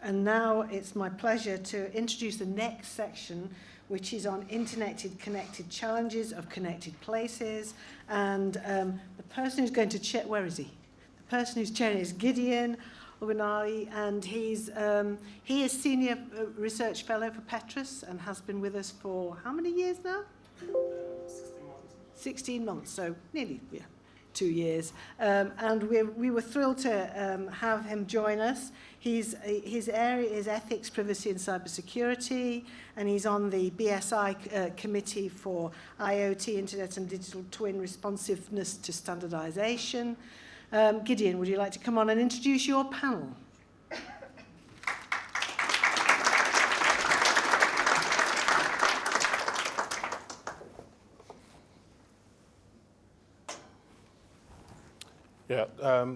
And now it's my pleasure to introduce the next section, which is on interconnected connected challenges of connected places. And the person who's going to chair, where is he? The person who's chairing is Gideon, Ogunniye, and he is Senior Research Fellow for PETRAS and has been with us for how many years now? 16 months. 16 months, so nearly 2 years. And we were thrilled to have him join us. His area is ethics, privacy and cybersecurity, and he's on the BSI committee for IoT, Internet and Digital Twin Responsiveness to Standardization. Gideon, would you like to come on and introduce your panel? Yeah,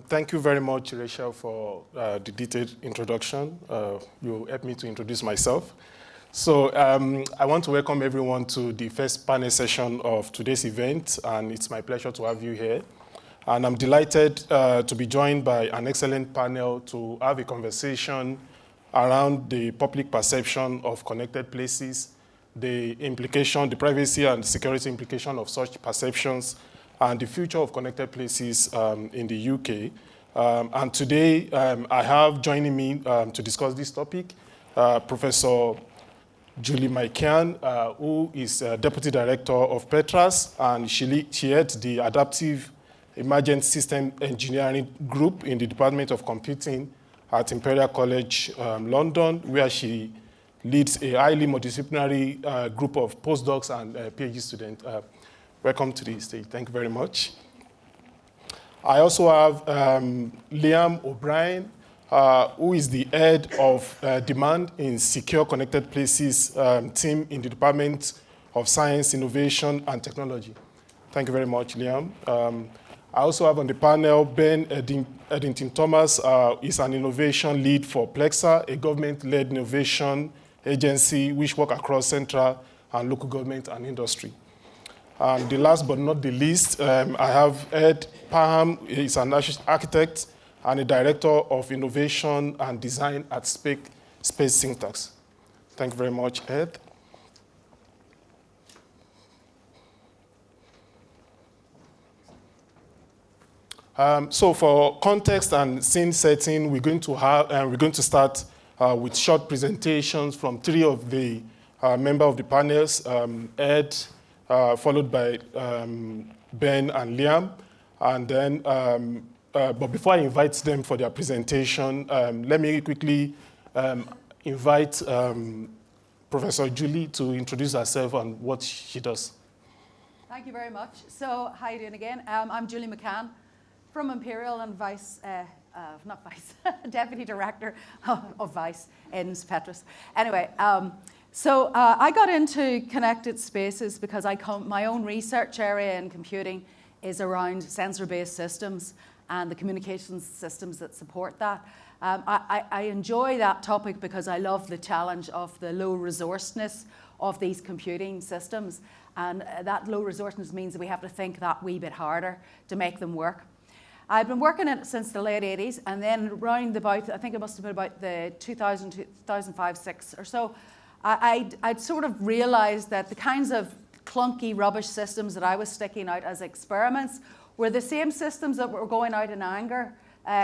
thank you very much, Rachel, for the detailed introduction. You helped me to introduce myself. So I want to welcome everyone to the first panel session of today's event, and it's my pleasure to have you here. And I'm delighted to be joined by an excellent panel to have a conversation around the public perception of connected places, the implication, the privacy and security implication of such perceptions, and the future of connected places in the UK. And today, I have joining me to discuss this topic, Professor Julie McCann, who is Deputy Director of PETRAS, and she heads the Adaptive Emergent System Engineering Group in the Department of Computing at Imperial College London, where she leads a highly multidisciplinary group of postdocs and PhD students. Welcome to the stage. Thank you very much. I also have Liam O'Brien, who is the head of Demand in Secure Connected Places team in the Department of Science, Innovation, and Technology. Thank you very much, Liam. I also have on the panel Ben Edginton-Thomas, is an innovation lead for Plexal, a government-led innovation agency which works across central and local government and industry. And the last but not the least, I have Ed Parham. He's an architect and a director of innovation and design at Space Syntax. Thank you very much, Ed. So for context and scene setting, we're going to start with short presentations from 3 of the members of the panels, Ed, followed by Ben and Liam. And then, but before I invite them for their presentation, let me quickly invite Professor Julie to introduce herself and what she does. Thank you very much. So, how are you doing again? I'm Julie McCann from Imperial and Deputy Director of Vice in PETRAS. Anyway, so I got into connected spaces because my own research area in computing is around sensor-based systems and the communications systems that support that. I enjoy that topic because I love the challenge of the low resourceness of these computing systems. And that low resourceness means that we have to think that wee bit harder to make them work. I've been working in it since the late 80s, and then round about, I think it must have been about the 2000, 2005, 6 or so, I'd sort of realized that the kinds of clunky rubbish systems that I was sticking out as experiments were the same systems that were going out in anger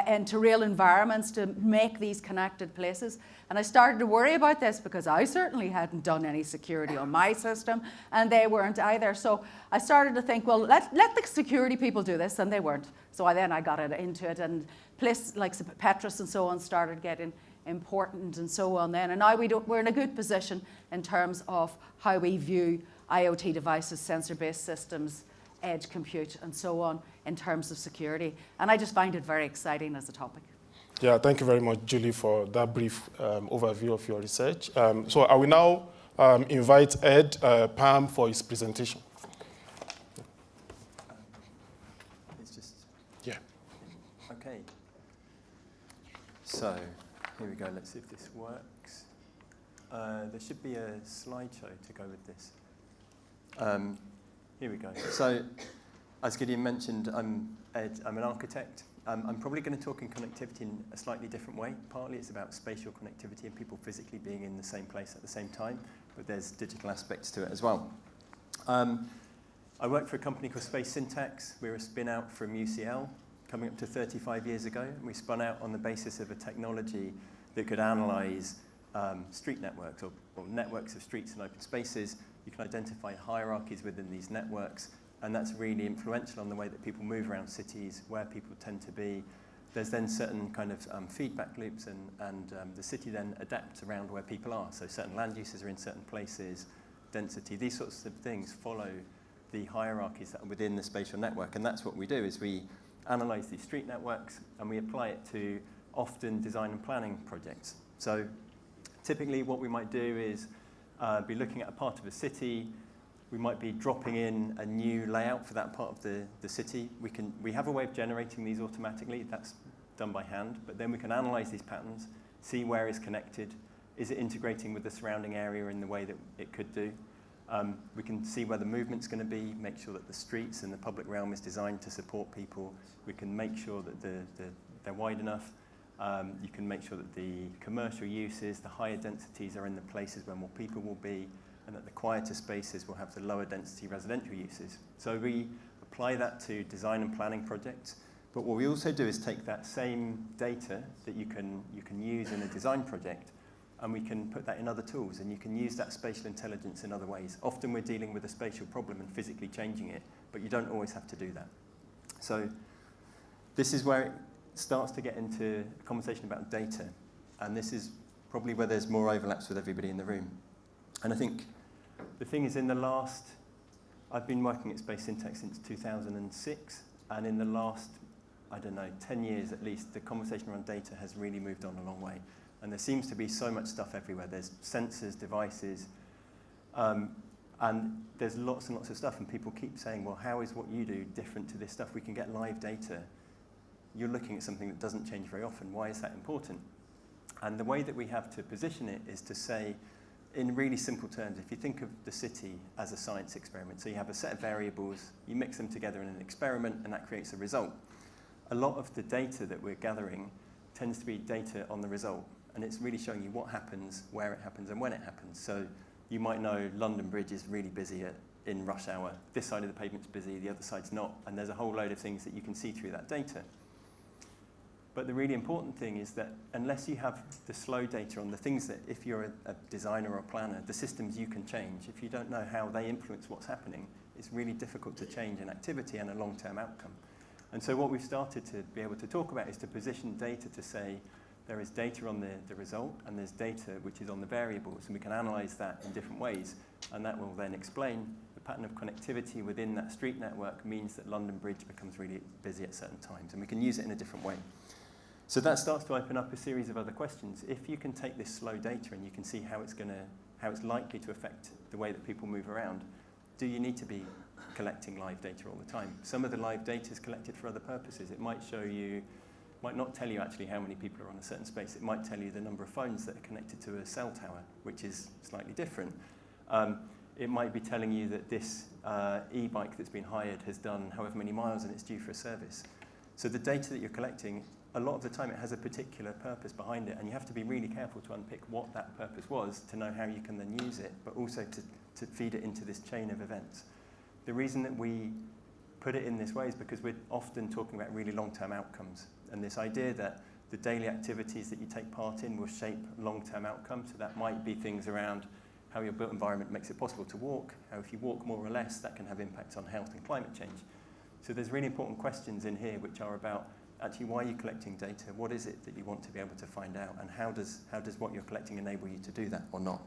into real environments to make these connected places. And I started to worry about this because I certainly hadn't done any security on my system, and they weren't either. So I started to think, well, let the security people do this, and they weren't. So I got into it, and places like PETRAS and so on started getting important and so on then. And now we're in a good position in terms of how we view IoT devices, sensor-based systems, edge compute, and so on in terms of security. And I just find it very exciting as a topic. Yeah, thank you very much, Julie, for that brief overview of your research. So I will now invite Ed Parham for his presentation. It's just... Yeah. Okay. So here we go. Let's see if this works. There should be a slideshow to go with this. Here we go. So, as Gideon mentioned, I'm Ed. I'm an architect I'm probably going to talk in connectivity in a slightly different way. Partly it's about spatial connectivity and people physically being in the same place at the same time, but there's digital aspects to it as well. I work for a company called Space Syntax. We're a spin-out from UCL, coming up to 35 years ago. And we spun out on the basis of a technology that could analyze street networks or networks of streets and open spaces. You can identify hierarchies within these networks, and that's really influential on the way that people move around cities, where people tend to be. There's then certain kind of feedback loops, and the city then adapts around where people are. So certain land uses are in certain places, density, these sorts of things follow the hierarchies that are within the spatial network. And that's what we do, is we analyze these street networks and we apply it to often design and planning projects. So typically what we might do is be looking at a part of a city. We might be dropping in a new layout for that part of the city. We have a way of generating these automatically. That's done by hand. But then we can analyze these patterns, see where it's connected. Is it integrating with the surrounding area in the way that it could do? We can see where the movement's going to be, make sure that the streets and the public realm is designed to support people. We can make sure that they're wide enough. You can make sure that the commercial uses, the higher densities are in the places where more people will be, and that the quieter spaces will have the lower density residential uses. So we apply that to design and planning projects. But what we also do is take that same data that you can use in a design project, and we can put that in other tools, and you can use that spatial intelligence in other ways. Often we're dealing with a spatial problem and physically changing it, but you don't always have to do that. So this is where it starts to get into a conversation about data, and this is probably where there's more overlaps with everybody in the room. And I think the thing is, I've been working at Space Syntax since 2006, and in the last, 10 years at least, the conversation around data has really moved on a long way. And there seems to be so much stuff everywhere. There's sensors, devices, and there's lots and lots of stuff, and people keep saying, well, how is what you do different to this stuff? We can get live data. You're looking at something that doesn't change very often. Why is that important? And the way that we have to position it is to say, in really simple terms, if you think of the city as a science experiment, so you have a set of variables, you mix them together in an experiment, and that creates a result. A lot of the data that we're gathering tends to be data on the result, and it's really showing you what happens, where it happens, and when it happens. So you might know London Bridge is really busy in rush hour. This side of the pavement's busy, the other side's not, and there's a whole load of things that you can see through that data. But the really important thing is that unless you have the slow data on the things that, if you're a designer or a planner, the systems you can change, if you don't know how they influence what's happening, it's really difficult to change an activity and a long-term outcome. And so what we've started to be able to talk about is to position data to say there is data on the result, and there's data which is on the variables, and we can analyze that in different ways, and that will then explain the pattern of connectivity within that street network means that London Bridge becomes really busy at certain times, and we can use it in a different way. So that starts to open up a series of other questions. If you can take this slow data and you can see how it's likely to affect the way that people move around, do you need to be collecting live data all the time? Some of the live data is collected for other purposes. It might show you, might not tell you actually how many people are on a certain space. It might tell you the number of phones that are connected to a cell tower, which is slightly different. It might be telling you that this e-bike that's been hired has done however many miles and it's due for a service. So the data that you're collecting, a lot of the time it has a particular purpose behind it, and you have to be really careful to unpick what that purpose was to know how you can then use it, but also to feed it into this chain of events. The reason that we put it in this way is because we're often talking about really long-term outcomes, and this idea that the daily activities that you take part in will shape long-term outcomes. So that might be things around how your built environment makes it possible to walk, how if you walk more or less, that can have impacts on health and climate change. So there's really important questions in here which are about actually why are you collecting data, what is it that you want to be able to find out, and how does what you're collecting enable you to do that or not.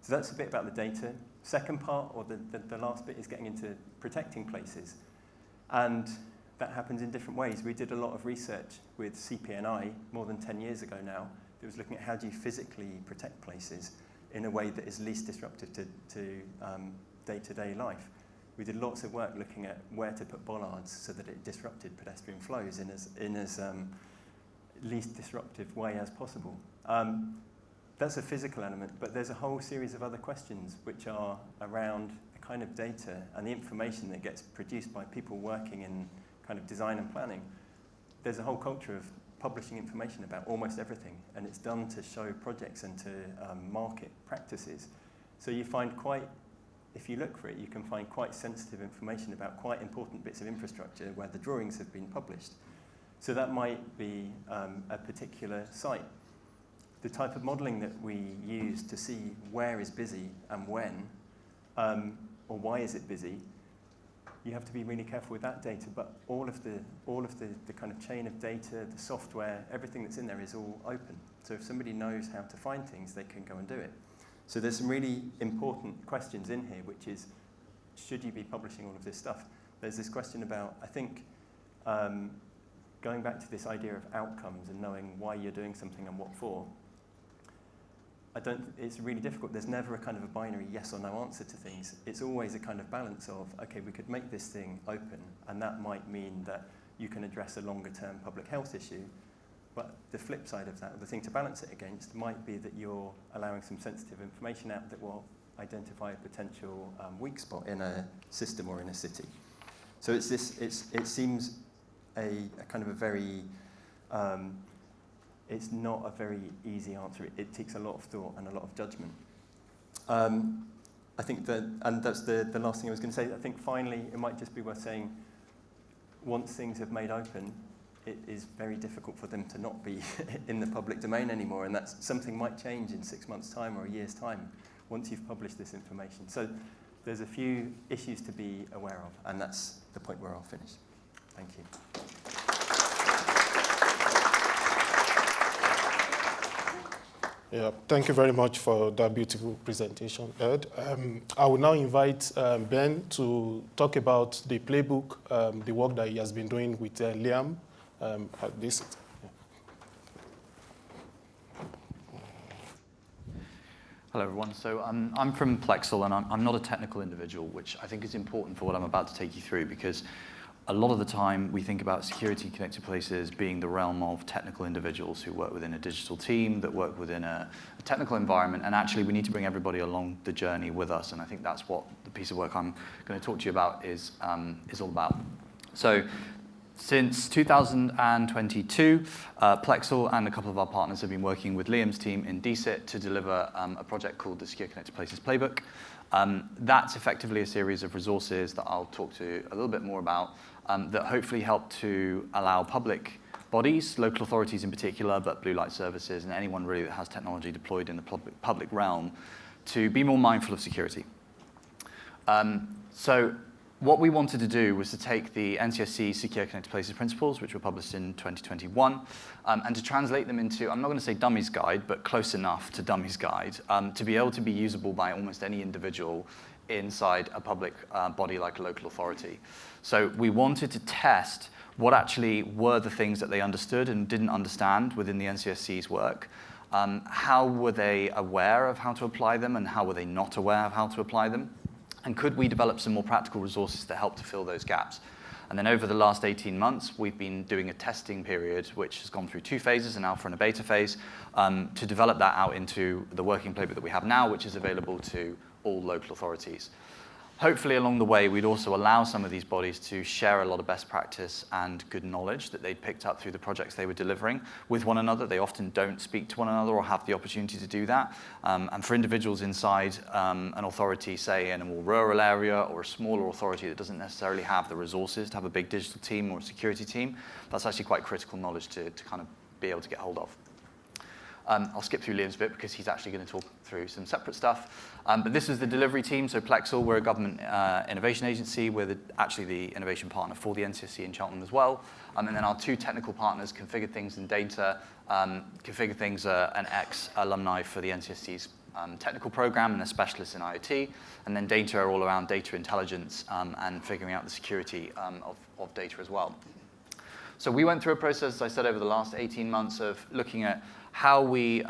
So that's a bit about the data. Second part, or the last bit, is getting into protecting places. And that happens in different ways. We did a lot of research with CPNI more than 10 years ago now that was looking at how do you physically protect places in a way that is least disruptive to day-to-day life. We did lots of work looking at where to put bollards so that it disrupted pedestrian flows in as least disruptive way as possible. That's a physical element, but there's a whole series of other questions which are around the kind of data and the information that gets produced by people working in kind of design and planning. there's a whole culture of publishing information about almost everything, and it's done to show projects and to market practices. So you find if you look for it, you can find quite sensitive information about quite important bits of infrastructure where the drawings have been published. So that might be a particular site. The type of modelling that we use to see where is busy and when, or why is it busy, you have to be really careful with that data, but all of the kind of chain of data, the software, everything that's in there is all open. So if somebody knows how to find things, they can go and do it. So there's some really important questions in here, which is, should you be publishing all of this stuff? There's this question about, I think, going back to this idea of outcomes and knowing why you're doing something and what for. It's really difficult. There's never a kind of a binary yes or no answer to things. It's always a kind of balance of, okay, we could make this thing open, and that might mean that you can address a longer term public health issue. But the flip side of that, or the thing to balance it against, might be that you're allowing some sensitive information out that will identify a potential weak spot in a system or in a city. So it seems a kind of a very, it's not a very easy answer. It takes a lot of thought and a lot of judgment. I think that, and that's the last thing I was going to say, I think finally it might just be worth saying, once things have made open, it is very difficult for them to not be in the public domain anymore, and that's something might change in 6 months' time or a year's time once you've published this information. So there's a few issues to be aware of, and that's the point where I'll finish. Thank you. Yeah, thank you very much for that beautiful presentation, Ed. I will now invite Ben to talk about the playbook, the work that he has been doing with Liam at DSIT. Hello, everyone. So I'm from Plexal, and I'm not a technical individual, which I think is important for what I'm about to take you through, because a lot of the time we think about security connected places being the realm of technical individuals who work within a digital team, that work within a technical environment, and actually we need to bring everybody along the journey with us, and I think that's what the piece of work I'm going to talk to you about is all about. So since 2022, Plexal and a couple of our partners have been working with Liam's team in DSIT to deliver a project called the Secure Connected Places Playbook. That's effectively a series of resources that I'll talk to a little bit more about that hopefully help to allow public bodies, local authorities in particular, but blue light services and anyone really that has technology deployed in the public realm to be more mindful of security. So what we wanted to do was to take the NCSC Secure Connected Places principles, which were published in 2021, and to translate them into, I'm not going to say dummies guide, but close enough to dummies guide, to be able to be usable by almost any individual inside a public body like a local authority. So we wanted to test what actually were the things that they understood and didn't understand within the NCSC's work. How were they aware of how to apply them, and how were they not aware of how to apply them? And could we develop some more practical resources to help to fill those gaps? And then over the last 18 months, we've been doing a testing period, which has gone through 2 phases, an alpha and a beta phase, to develop that out into the working playbook that we have now, which is available to all local authorities. Hopefully along the way, we'd also allow some of these bodies to share a lot of best practice and good knowledge that they'd picked up through the projects they were delivering with one another. They often don't speak to one another or have the opportunity to do that. And for individuals inside an authority, say in a more rural area or a smaller authority that doesn't necessarily have the resources to have a big digital team or a security team, that's actually quite critical knowledge to kind of be able to get hold of. I'll skip through Liam's bit because he's actually going to talk through some separate stuff. But this is the delivery team. So Plexal, we're a government innovation agency. We're actually the innovation partner for the NCSC in Cheltenham as well. And then our 2 technical partners, Configure Things and Data. Configure Things are an ex-alumni for the NCSC's technical program and a specialist in IoT. And then Data are all around data intelligence and figuring out the security of data as well. So we went through a process, as I said, over the last 18 months of looking at how we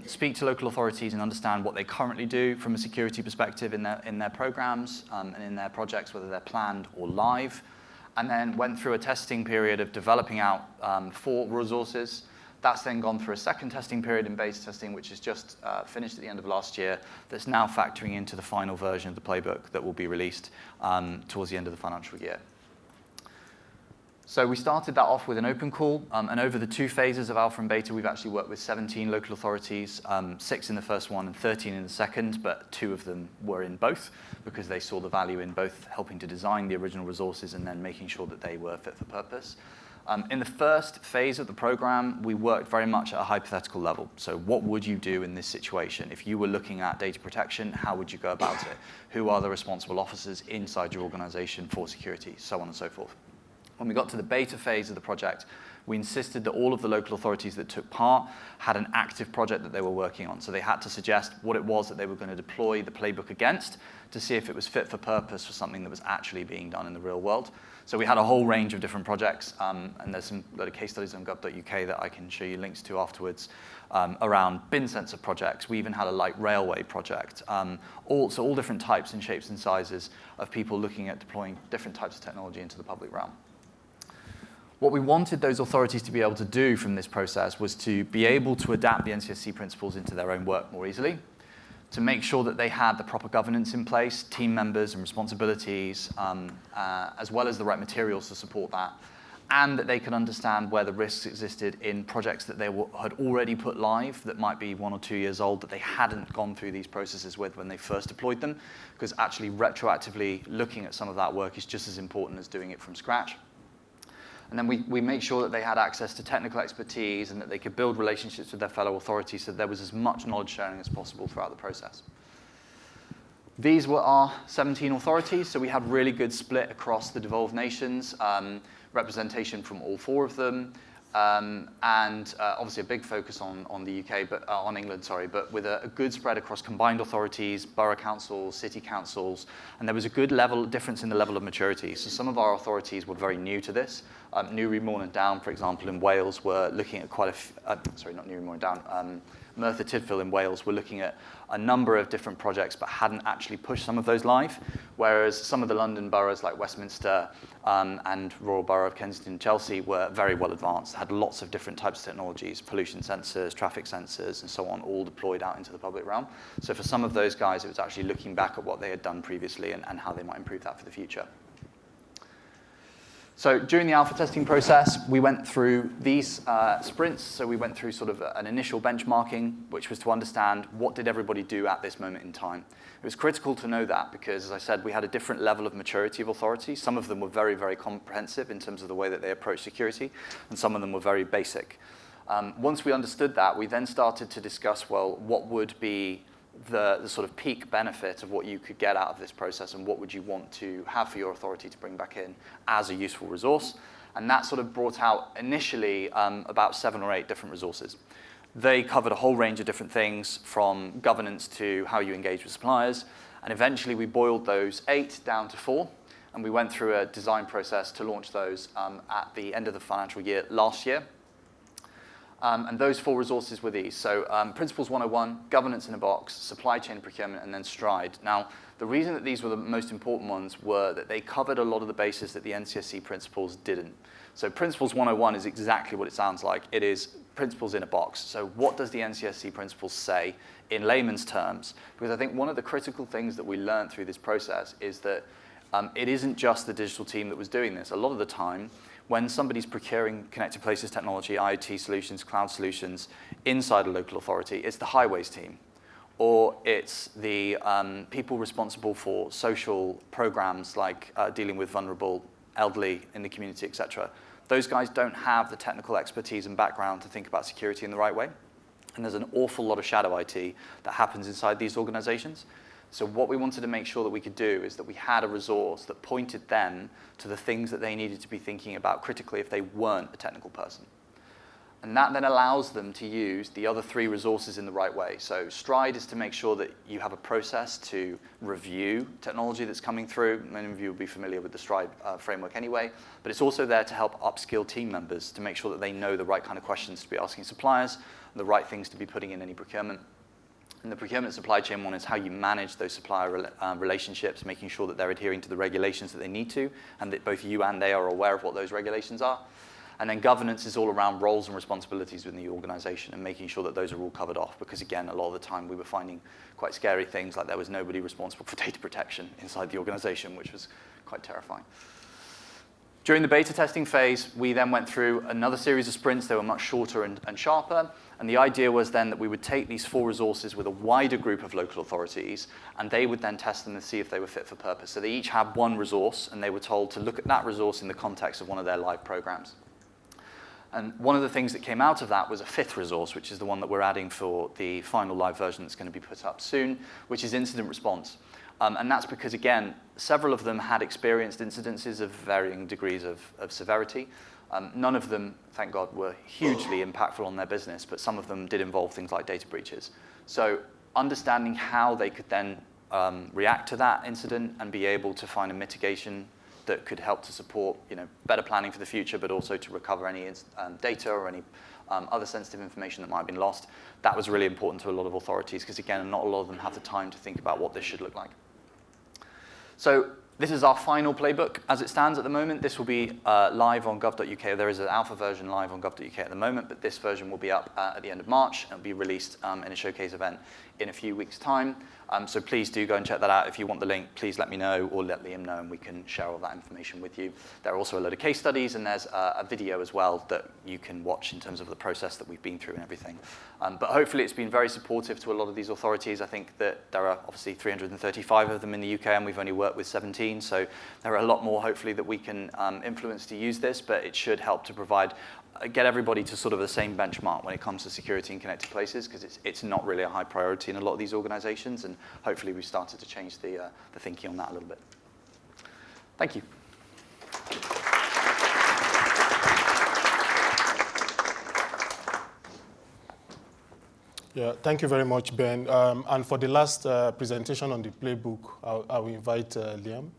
speak to local authorities and understand what they currently do from a security perspective in their programs and in their projects, whether they're planned or live, and then went through a testing period of developing out 4 resources. That's then gone through a second testing period in base testing, which is just finished at the end of last year, that's now factoring into the final version of the playbook that will be released towards the end of the financial year. So we started that off with an open call, and over the 2 phases of alpha and beta, we've actually worked with 17 local authorities, 6 in the first one and 13 in the second, but 2 of them were in both because they saw the value in both helping to design the original resources and then making sure that they were fit for purpose. In the first phase of the program, we worked very much at a hypothetical level. So what would you do in this situation? If you were looking at data protection, how would you go about it? Who are the responsible officers inside your organization for security? So on and so forth. When we got to the beta phase of the project, we insisted that all of the local authorities that took part had an active project that they were working on. So they had to suggest what it was that they were going to deploy the playbook against to see if it was fit for purpose for something that was actually being done in the real world. So we had a whole range of different projects, and there's some lot of case studies on gov.uk that I can show you links to afterwards around bin sensor projects. We even had a light railway project. All different types and shapes and sizes of people looking at deploying different types of technology into the public realm. What we wanted those authorities to be able to do from this process was to be able to adapt the NCSC principles into their own work more easily, to make sure that they had the proper governance in place, team members and responsibilities, as well as the right materials to support that, and that they could understand where the risks existed in projects that they had already put live that might be 1 or 2 years old that they hadn't gone through these processes with when they first deployed them, because actually retroactively looking at some of that work is just as important as doing it from scratch. And then we make sure that they had access to technical expertise and that they could build relationships with their fellow authorities so there was as much knowledge sharing as possible throughout the process. These were our 17 authorities, so we had really good split across the devolved nations, representation from all 4 of them, and obviously a big focus on the UK, but on England, sorry, but with a good spread across combined authorities, borough councils, city councils, and there was a good difference in the level of maturity. So some of our authorities were very new to this. Newry, Mourne and Down, for example, in Wales were looking at not Newry, Mourne and Down, Merthyr Tydfil in Wales were looking at a number of different projects but hadn't actually pushed some of those live, whereas some of the London boroughs like Westminster and Royal Borough of Kensington and Chelsea were very well advanced, had lots of different types of technologies, pollution sensors, traffic sensors, and so on, all deployed out into the public realm. So for some of those guys, it was actually looking back at what they had done previously and how they might improve that for the future. So during the alpha testing process, we went through these sprints. So we went through sort of an initial benchmarking, which was to understand what did everybody do at this moment in time. It was critical to know that because, as I said, we had a different level of maturity of authority. Some of them were very, very comprehensive in terms of the way that they approach security, and some of them were very basic. Once we understood that, we then started to discuss, well, what would be the sort of peak benefit of what you could get out of this process and what would you want to have for your authority to bring back in as a useful resource. And that sort of brought out initially about 7 or 8 different resources. They covered a whole range of different things from governance to how you engage with suppliers. And eventually we boiled those 8 down to 4. And we went through a design process to launch those at the end of the financial year last year. And those 4 resources were these. So Principles 101, Governance in a Box, Supply Chain Procurement, and then Stride. Now, the reason that these were the most important ones were that they covered a lot of the bases that the NCSC principles didn't. So Principles 101 is exactly what it sounds like. It is principles in a box. So what does the NCSC principles say in layman's terms? Because I think one of the critical things that we learned through this process is that it isn't just the digital team that was doing this. A lot of the time, when somebody's procuring connected places technology, IoT solutions, cloud solutions inside a local authority, it's the highways team, or it's the people responsible for social programs like dealing with vulnerable elderly in the community, etc. Those guys don't have the technical expertise and background to think about security in the right way. And there's an awful lot of shadow IT that happens inside these organizations. So what we wanted to make sure that we could do is that we had a resource that pointed them to the things that they needed to be thinking about critically if they weren't a technical person. And that then allows them to use the other 3 resources in the right way. So Stride is to make sure that you have a process to review technology that's coming through. Many of you will be familiar with the Stride framework anyway, but it's also there to help upskill team members to make sure that they know the right kind of questions to be asking suppliers, the right things to be putting in any procurement. And the procurement supply chain one is how you manage those supplier relationships, making sure that they're adhering to the regulations that they need to, and that both you and they are aware of what those regulations are. And then governance is all around roles and responsibilities within the organization and making sure that those are all covered off, because again, a lot of the time we were finding quite scary things, like there was nobody responsible for data protection inside the organization, which was quite terrifying. During the beta testing phase, we then went through another series of sprints. They were much shorter and sharper. And the idea was then that we would take these 4 resources with a wider group of local authorities, and they would then test them and see if they were fit for purpose. So they each had one resource, and they were told to look at that resource in the context of one of their live programs. And one of the things that came out of that was a 5th resource, which is the one that we're adding for the final live version that's going to be put up soon, which is incident response. And that's because, again, several of them had experienced incidences of varying degrees of severity. None of them, thank God, were hugely impactful on their business, but some of them did involve things like data breaches. So understanding how they could then react to that incident and be able to find a mitigation that could help to support better planning for the future, but also to recover any data or any other sensitive information that might have been lost, that was really important to a lot of authorities, because, again, not a lot of them have the time to think about what this should look like. So this is our final playbook as it stands at the moment. This will be live on gov.uk. There is an alpha version live on gov.uk at the moment, but this version will be up at the end of March and will be released in a showcase event in a few weeks' time. So please do go and check that out. If you want the link, please let me know or let Liam know, and we can share all that information with you. There are also a load of case studies, and there's a video as well that you can watch in terms of the process that we've been through and everything. But hopefully it's been very supportive to a lot of these authorities. I think that there are obviously 335 of them in the UK, and we've only worked with 17. So there are a lot more, hopefully, that we can influence to use this, but it should help to provide get everybody to sort of the same benchmark when it comes to security in connected places, because it's not really a high priority in a lot of these organizations, and hopefully we've started to change the thinking on that a little bit. Thank you. Yeah, thank you very much, Ben. And for the last presentation on the playbook, I will invite Liam.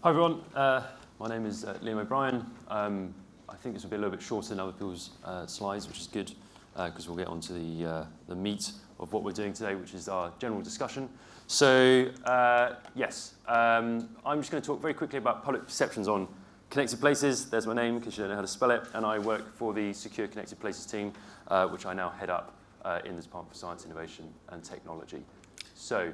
Hi everyone, my name is Liam O'Brien. I think this will be a little bit shorter than other people's slides, which is good, because we'll get on to the meat of what we're doing today, which is our general discussion. So yes, I'm just going to talk very quickly about public perceptions on connected places. There's my name, because you don't know how to spell it, and I work for the Secure Connected Places team, which I now head up in the Department for Science, Innovation and Technology. So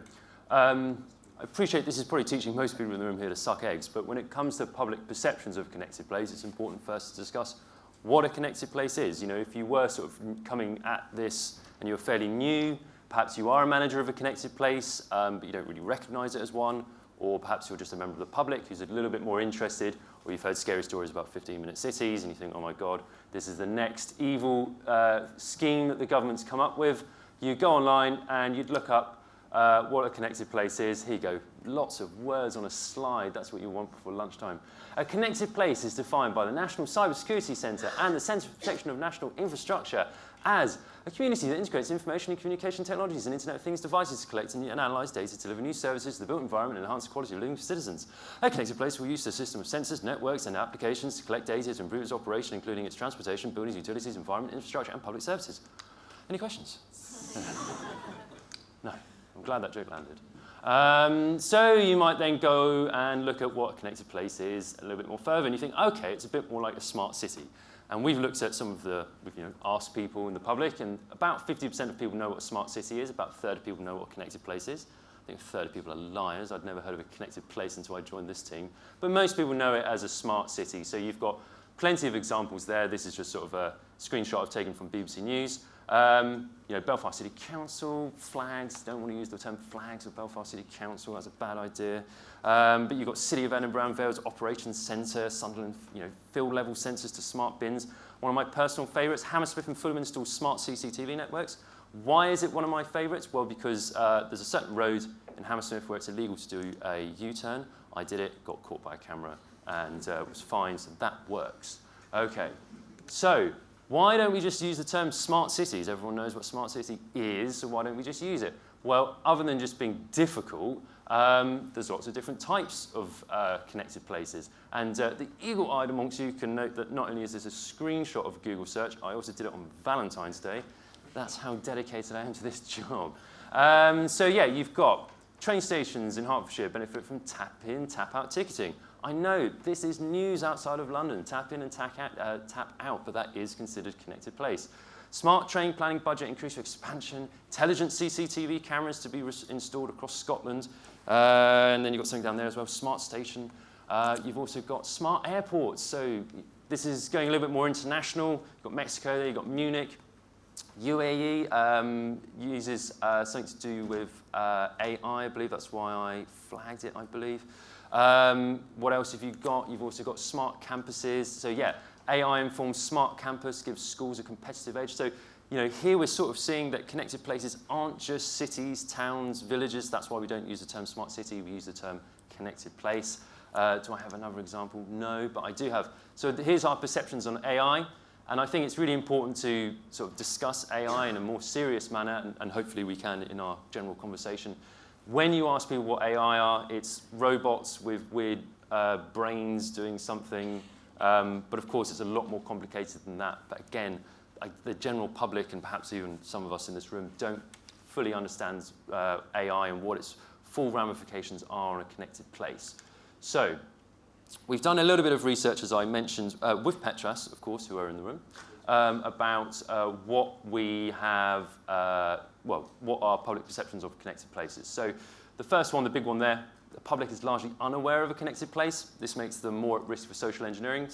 I appreciate this is probably teaching most people in the room here to suck eggs, but when it comes to public perceptions of connected place, it's important first to discuss what a connected place is. If you were sort of coming at this and you're fairly new, perhaps you are a manager of a connected place, but you don't really recognize it as one, or perhaps you're just a member of the public who's a little bit more interested, or you've heard scary stories about 15-minute cities and you think, oh my God, this is the next evil scheme that the government's come up with. You go online and you'd look up what a connected place is. Here you go, lots of words on a slide. That's what you want before lunchtime. A connected place is defined by the National Cybersecurity Centre and the Centre for Protection of National Infrastructure as a community that integrates information and communication technologies and Internet of Things devices to collect and analyse data to deliver new services to the built environment and enhance the quality of living for citizens. A connected place will use a system of sensors, networks and applications to collect data to improve its operation, including its transportation, buildings, utilities, environment, infrastructure and public services. Any questions? No. I'm glad that joke landed. So you might then go and look at what a connected place is a little bit more further, and you think, okay, it's a bit more like a smart city. And we've looked at some of we've asked people in the public, and about 50% of people know what a smart city is, about a third of people know what a connected place is. I think a third of people are liars. I'd never heard of a connected place until I joined this team. But most people know it as a smart city. So you've got plenty of examples there. This is just sort of a screenshot I've taken from BBC News. Belfast City Council, flags, don't want to use the term flags of Belfast City Council, that's a bad idea. But you've got City of Edinburgh and Vale's Operations Centre, Sunderland, field level sensors to smart bins. One of my personal favourites, Hammersmith and Fulham install smart CCTV networks. Why is it one of my favourites? Well, because there's a certain road in Hammersmith where it's illegal to do a U-turn. I did it, got caught by a camera, and was fined, so that works. Okay, so why don't we just use the term smart cities? Everyone knows what smart city is, so why don't we just use it? Well, other than just being difficult, there's lots of different types of connected places. And the eagle-eyed amongst you can note that not only is this a screenshot of a Google search, I also did it on Valentine's Day. That's how dedicated I am to this job. So yeah, you've got train stations in Hertfordshire benefit from tap-in, tap-out ticketing. I know this is news outside of London, tap in and tap out, but that is considered connected place. Smart train planning budget increase for expansion, intelligent CCTV cameras to be installed across Scotland, and then you've got something down there as well, smart station. You've also got smart airports, so this is going a little bit more international. You've got Mexico there, you've got Munich. UAE uses something to do with AI, I believe. That's why I flagged it, I believe. What else have you got? You've also got smart campuses. So yeah, AI-informed smart campus gives schools a competitive edge. So here we're sort of seeing that connected places aren't just cities, towns, villages. That's why we don't use the term smart city. We use the term connected place. Do I have another example? No, but I do have. So here's our perceptions on AI. And I think it's really important to sort of discuss AI in a more serious manner, and hopefully we can in our general conversation. When you ask people what AI are, it's robots with weird brains doing something. But of course, it's a lot more complicated than that. But again, the general public, and perhaps even some of us in this room, don't fully understand AI and what its full ramifications are on a connected place. So we've done a little bit of research, as I mentioned, with PETRAS, of course, who are in the room, about what we have, what are public perceptions of connected places. So the first one, the big one there, the public is largely unaware of a connected place. This makes them more at risk for social engineering,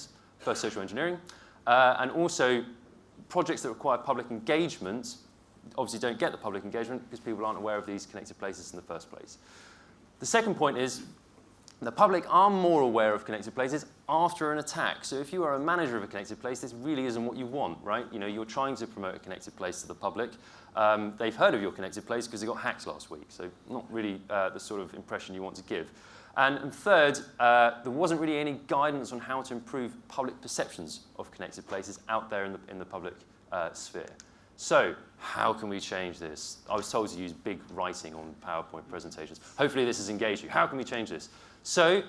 and also projects that require public engagement obviously don't get the public engagement because people aren't aware of these connected places in the first place. The second point is the public are more aware of connected places after an attack. So if you are a manager of a connected place, this really isn't what you want, right? You're trying to promote a connected place to the public. They've heard of your connected place because it got hacked last week. So not really the sort of impression you want to give. And third, there wasn't really any guidance on how to improve public perceptions of connected places out there in the public sphere. So how can we change this? I was told to use big writing on PowerPoint presentations. Hopefully this has engaged you. How can we change this? So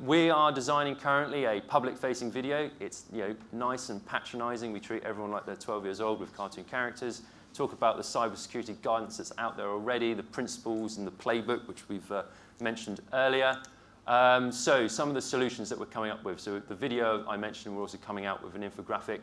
we are designing currently a public-facing video. It's nice and patronizing. We treat everyone like they're 12 years old with cartoon characters. Talk about the cybersecurity guidance that's out there already, the principles and the playbook, which we've mentioned earlier. So some of the solutions that we're coming up with. So the video I mentioned, we're also coming out with an infographic.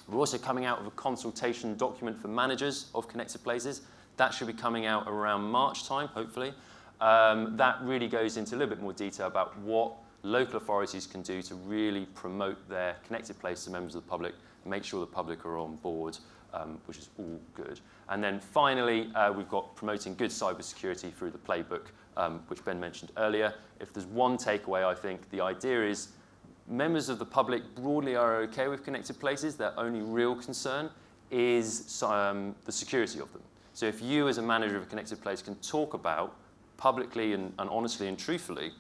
We're also coming out with a consultation document for managers of connected places. That should be coming out around March time, hopefully. That really goes into a little bit more detail about what local authorities can do to really promote their connected place to members of the public, and make sure the public are on board, which is all good. And then finally, we've got promoting good cybersecurity through the playbook, which Ben mentioned earlier. If there's one takeaway, I think the idea is members of the public broadly are okay with connected places. Their only real concern is the security of them. So if you as a manager of a connected place can talk about publicly and honestly and truthfully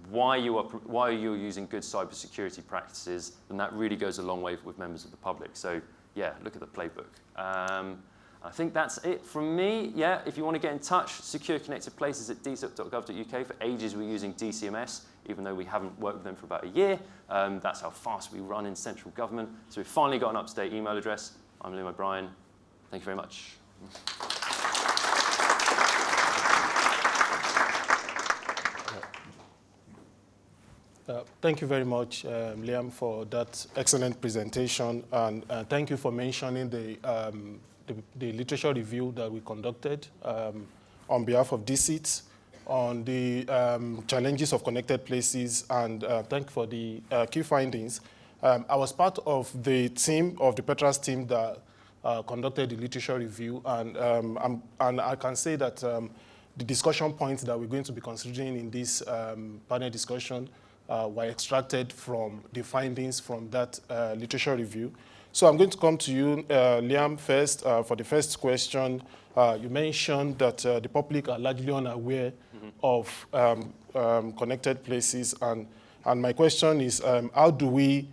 why you're using good cybersecurity practices, then that really goes a long way with members of the public. So yeah, look at the playbook. I think that's it from me. Yeah, if you want to get in touch, secure connected places at DSIT.gov.uk. For ages we're using DCMS, even though we haven't worked with them for about a year. That's how fast we run in central government. So we've finally got an up-to-date email address. I'm Liam O'Brien. Thank you very much. Thank you very much, Liam, for that excellent presentation, and thank you for mentioning the literature review that we conducted on behalf of DSIT on the challenges of connected places, and thank you for the key findings. I was part of the team, of the PETRAS team that conducted the literature review, and I can say that the discussion points that we're going to be considering in this panel discussion were extracted from the findings from that literature review. So I'm going to come to you, Liam, first. For the first question, you mentioned that the public are largely unaware of connected places. And my question is, how do we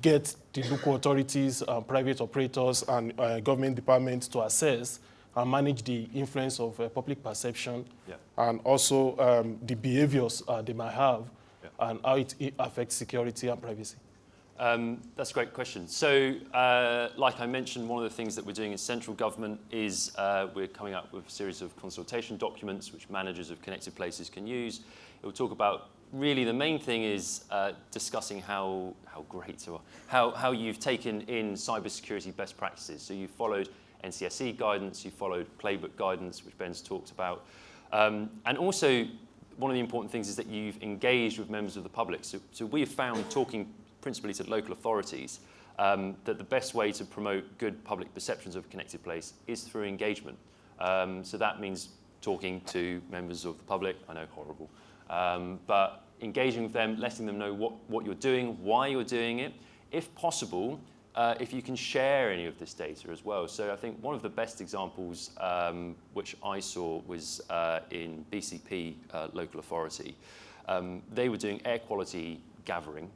get the local authorities, private operators, and government departments to assess and manage the influence of public perception, and also the behaviors they might have, and how it affects security and privacy? That's a great question. So, like I mentioned, one of the things that we're doing in central government is we're coming up with a series of consultation documents which managers of connected places can use. It will talk about really the main thing is discussing how great you are, how you've taken in cybersecurity best practices. So you followed NCSE guidance, you followed playbook guidance, which Ben's talked about. And also, one of the important things is that you've engaged with members of the public. So we have found, talking principally to local authorities, that the best way to promote good public perceptions of a connected place is through engagement. So that means talking to members of the public. I know, horrible. But engaging with them, letting them know what you're doing, why you're doing it. If possible, if you can share any of this data as well. So I think one of the best examples which I saw was in BCP local authority. They were doing air quality gathering,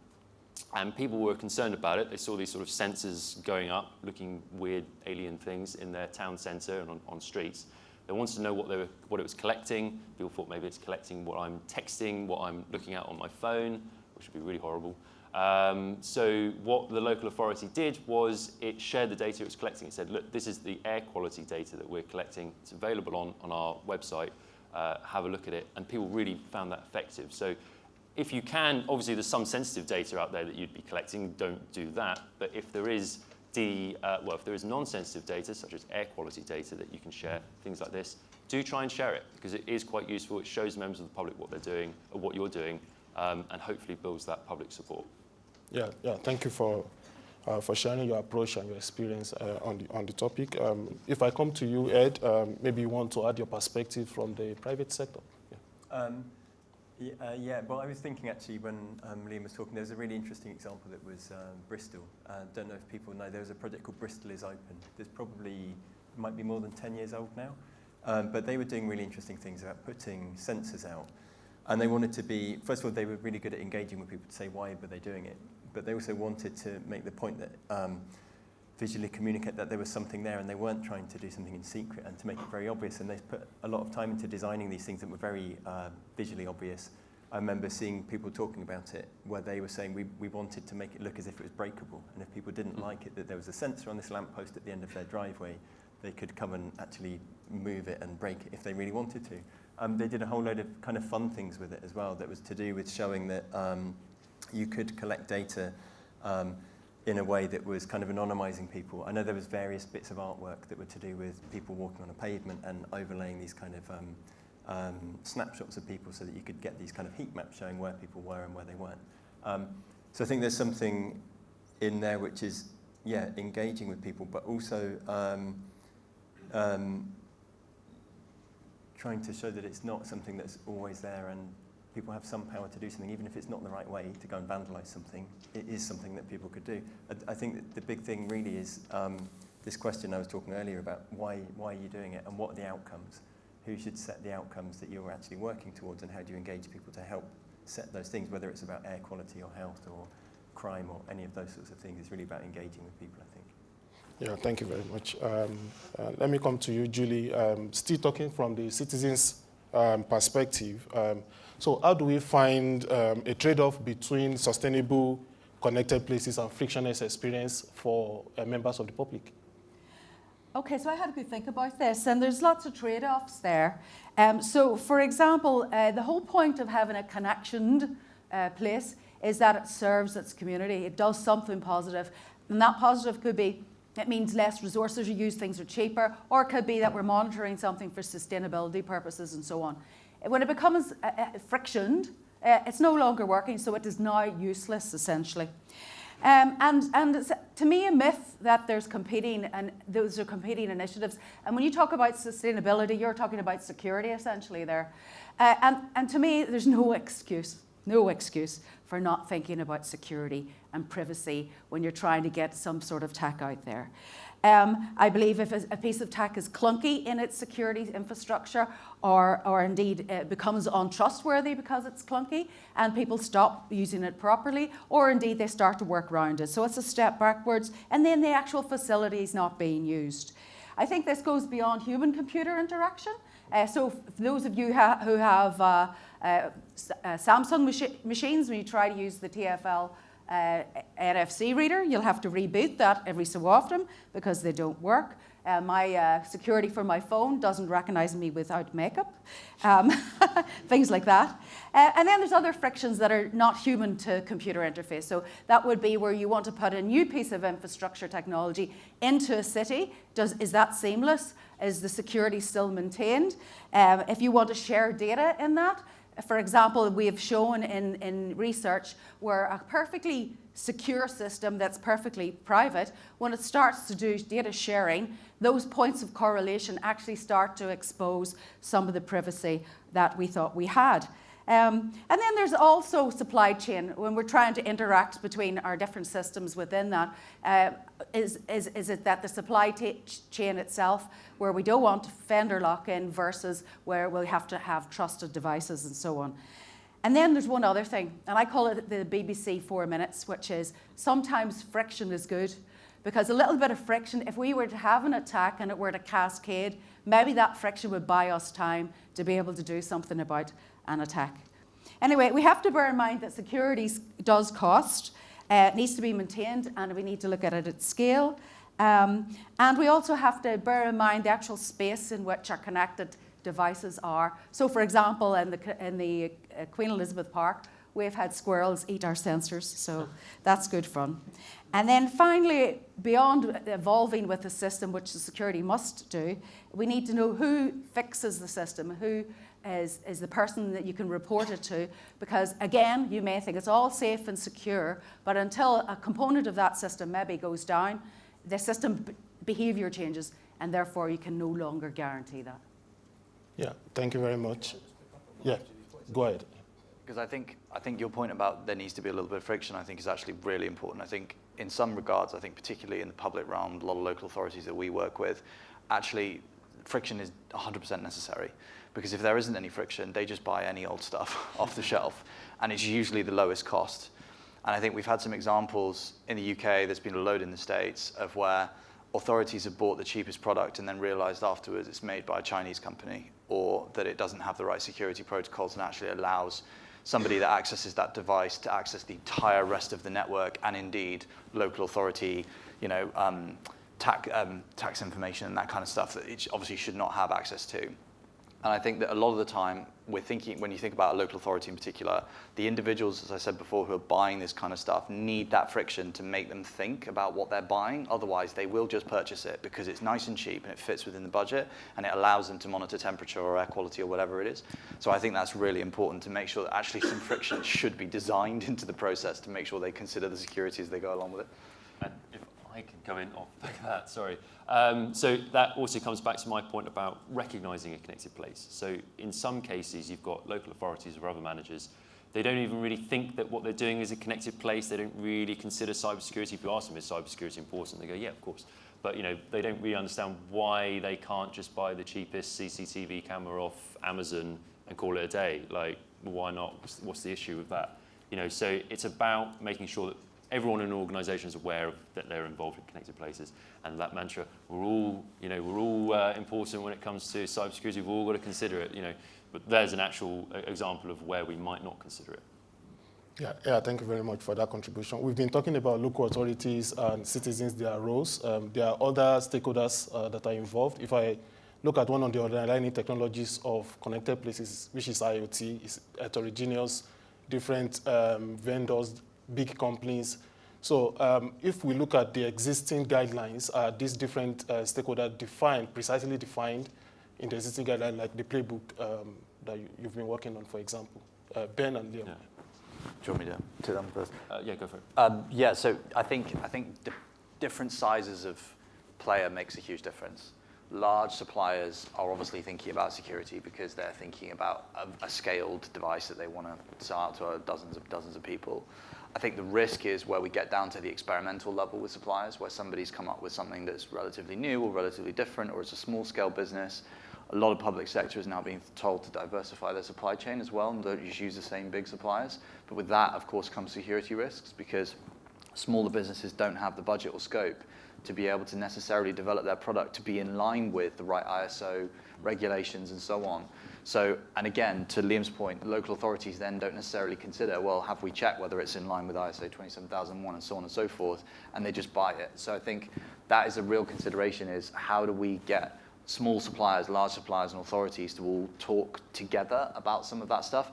and people were concerned about it. They saw these sort of sensors going up, looking weird alien things in their town centre and on streets. They wanted to know what it was collecting. People thought maybe it's collecting what I'm texting, what I'm looking at on my phone, which would be really horrible. So what the local authority did was it shared the data it was collecting. It said, look, this is the air quality data that we're collecting. It's available on our website. Have a look at it. And people really found that effective. So if you can, obviously there's some sensitive data out there that you'd be collecting. Don't do that. But if there is if there is non-sensitive data, such as air quality data that you can share, things like this, do try and share it, because it is quite useful. It shows members of the public what they're doing, or what you're doing, and hopefully builds that public support. Yeah. Thank you for sharing your approach and your experience on the topic. If I come to you, Ed, maybe you want to add your perspective from the private sector. Well, I was thinking actually when Liam was talking, there was a really interesting example that was Bristol. Don't know if people know, there was a project called Bristol is Open. There's probably, might be more than 10 years old now. But they were doing really interesting things about putting sensors out. And they wanted to be, first of all, they were really good at engaging with people to say why were they doing it. But they also wanted to make the point that visually communicate that there was something there, and they weren't trying to do something in secret, and to make it very obvious. And they put a lot of time into designing these things that were very visually obvious. I remember seeing people talking about it where they were saying we wanted to make it look as if it was breakable, and if people didn't like it, that there was a sensor on this lamppost at the end of their driveway, they could come and actually move it and break it if they really wanted to. They did a whole load of kind of fun things with it as well that was to do with showing that you could collect data in a way that was kind of anonymizing people. I know there was various bits of artwork that were to do with people walking on a pavement and overlaying these kind of snapshots of people so that you could get these kind of heat maps showing where people were and where they weren't. So I think there's something in there which is, engaging with people, but also trying to show that it's not something that's always there, and people have some power to do something, even if it's not the right way to go and vandalize something. It is something that people could do. I think that the big thing really is this question I was talking earlier about why are you doing it and what are the outcomes? Who should set the outcomes that you're actually working towards, and how do you engage people to help set those things, whether it's about air quality or health or crime or any of those sorts of things. It's really about engaging with people, I think. Yeah, thank you very much. Let me come to you, Julie. Still talking from the citizens' perspective. So how do we find a trade-off between sustainable, connected places and frictionless experience for members of the public? Okay, so I had a good think about this, and there's lots of trade-offs there. So, for example, the whole point of having a connectioned place is that it serves its community. It does something positive, and that positive could be it means less resources are used, things are cheaper, or it could be that we're monitoring something for sustainability purposes and so on. When it becomes frictioned, it's no longer working, so it is now useless, essentially. And it's, to me, a myth that there's competing, and those are competing initiatives. And when you talk about sustainability, you're talking about security, essentially, there. And to me, there's no excuse for not thinking about security and privacy when you're trying to get some sort of tech out there. I believe if a piece of tech is clunky in its security infrastructure, or indeed becomes untrustworthy because it's clunky, and people stop using it properly, or indeed they start to work around it. So it's a step backwards, and then the actual facility is not being used. I think this goes beyond human-computer interaction. So for those of you who have Samsung machines, when you try to use the TFL NFC reader, you'll have to reboot that every so often because they don't work. My security for my phone doesn't recognize me without makeup, things like that. And then there's other frictions that are not human to computer interface. So that would be where you want to put a new piece of infrastructure technology into a city. Is that seamless? Is the security still maintained? If you want to share data in that, for example, we have shown in research where a perfectly secure system that's perfectly private, when it starts to do data sharing, those points of correlation actually start to expose some of the privacy that we thought we had. And then there's also supply chain. When we're trying to interact between our different systems within that, is it that the supply chain itself, where we don't want vendor lock-in versus where we have to have trusted devices and so on. And then there's one other thing, and I call it the BBC 4 minutes, which is sometimes friction is good, because a little bit of friction, if we were to have an attack and it were to cascade, maybe that friction would buy us time to be able to do something about an attack. Anyway, we have to bear in mind that security does cost, it needs to be maintained, and we need to look at it at scale. And we also have to bear in mind the actual space in which our connected devices are. So for example, in the Queen Elizabeth Park, we've had squirrels eat our sensors, so that's good fun. And then finally, beyond evolving with the system, which the security must do, we need to know who fixes the system, who is the person that you can report it to, because again, you may think it's all safe and secure, but until a component of that system maybe goes down, the system behavior changes, and therefore you can no longer guarantee that. Yeah, thank you very much. Yeah, go ahead. Because I think your point about there needs to be a little bit of friction, I think is actually really important. I think in some regards, I think particularly in the public realm, a lot of local authorities that we work with, actually friction is 100% necessary. Because if there isn't any friction, they just buy any old stuff off the shelf, and it's usually the lowest cost. And I think we've had some examples in the UK, there's been a load in the States, of where authorities have bought the cheapest product and then realized afterwards it's made by a Chinese company, or that it doesn't have the right security protocols and actually allows somebody that accesses that device to access the entire rest of the network, and indeed local authority, tax information and that kind of stuff that it obviously should not have access to. And I think that a lot of the time we're thinking, when you think about a local authority in particular, the individuals, as I said before, who are buying this kind of stuff need that friction to make them think about what they're buying. Otherwise, they will just purchase it because it's nice and cheap and it fits within the budget and it allows them to monitor temperature or air quality or whatever it is. So I think that's really important to make sure that actually some friction should be designed into the process to make sure they consider the security as they go along with it. And if I can come in off the back of that, sorry. So that also comes back to my point about recognizing a connected place. So in some cases, you've got local authorities or other managers. They don't even really think that what they're doing is a connected place. They don't really consider cybersecurity. If you ask them, is cybersecurity important? They go, yeah, of course. But they don't really understand why they can't just buy the cheapest CCTV camera off Amazon and call it a day. Like, why not? What's the issue with that? So it's about making sure that everyone in an organisation is aware of that they're involved in connected places, and that mantra, we're all important when it comes to cybersecurity. We've all got to consider it, But there's an actual example of where we might not consider it. Yeah, thank you very much for that contribution. We've been talking about local authorities and citizens, their roles. There are other stakeholders that are involved. If I look at one of the underlying technologies of connected places, which is IoT, it's heterogeneous, different vendors, big companies. So if we look at the existing guidelines, these different stakeholders precisely defined in the existing guideline, like the playbook that you've been working on, for example. Ben and Liam. Yeah. Do you want me to them first? Yeah, go for it. So I think different sizes of player makes a huge difference. Large suppliers are obviously thinking about security because they're thinking about a scaled device that they want to sell out to dozens of people. I think the risk is where we get down to the experimental level with suppliers, where somebody's come up with something that's relatively new or relatively different, or it's a small-scale business. A lot of public sector is now being told to diversify their supply chain as well and don't just use the same big suppliers. But with that, of course, comes security risks because smaller businesses don't have the budget or scope to be able to necessarily develop their product to be in line with the right ISO regulations and so on. So, and again, to Liam's point, local authorities then don't necessarily consider, well, have we checked whether it's in line with ISO 27001 and so on and so forth, and they just buy it. So I think that is a real consideration, is how do we get small suppliers, large suppliers, and authorities to all talk together about some of that stuff.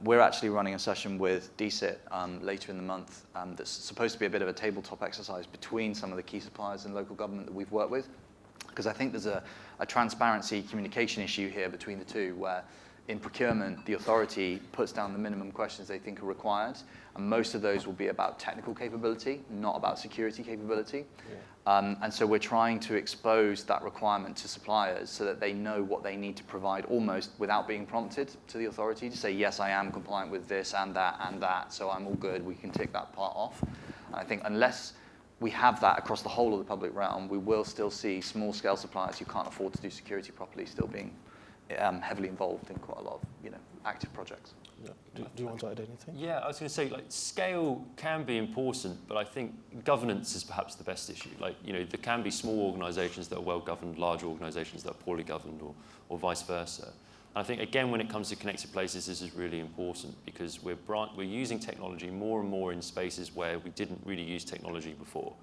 We're actually running a session with DSIT later in the month that's supposed to be a bit of a tabletop exercise between some of the key suppliers in local government that we've worked with, because I think there's a transparency communication issue here between the two, where in procurement, the authority puts down the minimum questions they think are required, and most of those will be about technical capability, not about security capability. Yeah. And so we're trying to expose that requirement to suppliers so that they know what they need to provide almost without being prompted to the authority to say, yes, I am compliant with this and that, so I'm all good, we can tick that part off. And I think unless we have that across the whole of the public realm, we will still see small-scale suppliers who can't afford to do security properly still being heavily involved in quite a lot of active projects. Yeah. Do you want to add anything? Yeah, I was going to say, like, scale can be important, but I think governance is perhaps the best issue. Like, there can be small organisations that are well governed, large organisations that are poorly governed, or vice versa. And I think, again, when it comes to connected places, this is really important, because we're using technology more and more in spaces where we didn't really use technology before.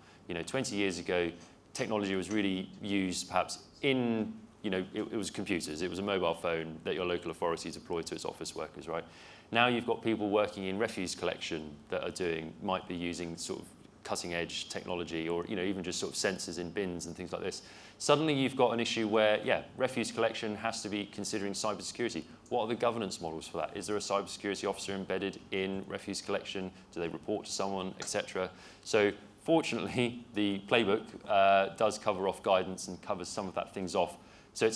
20 years ago, technology was really used perhaps in, it was computers. It was a mobile phone that your local authority deployed to its office workers, right? Now you've got people working in refuse collection that might be using sort of cutting edge technology, or even just sort of sensors in bins and things like this. Suddenly you've got an issue where, refuse collection has to be considering cybersecurity. What are the governance models for that? Is there a cybersecurity officer embedded in refuse collection? Do they report to someone, etc.? So fortunately, the playbook does cover off guidance and covers some of that things off. So